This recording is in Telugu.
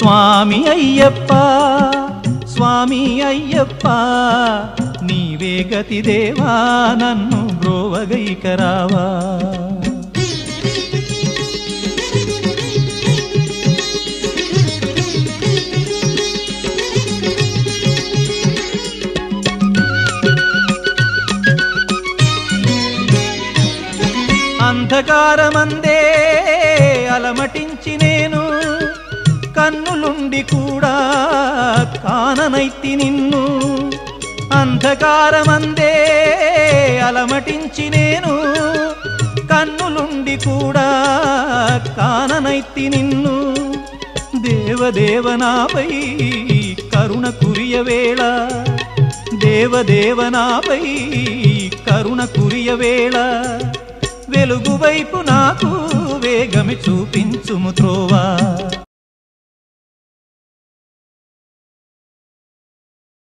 స్వామి అయ్యప్ప స్వామి అయ్యప్ప నీవే గతి దేవా నన్ను బ్రోవగైకరావా అంధకారమందే అలమటించి నేను కన్నులుండి కూడా కాననైతి నిన్ను అంధకారమందే అలమటించి నేను కన్నులుండి కూడా కాననైతి నిన్ను దేవదేవనాపై కరుణ కురియవేళ దేవదేవనాపై కరుణ కురియవేళ వెలుగు వైపు నాకు వేగమి చూపించుము త్రోవా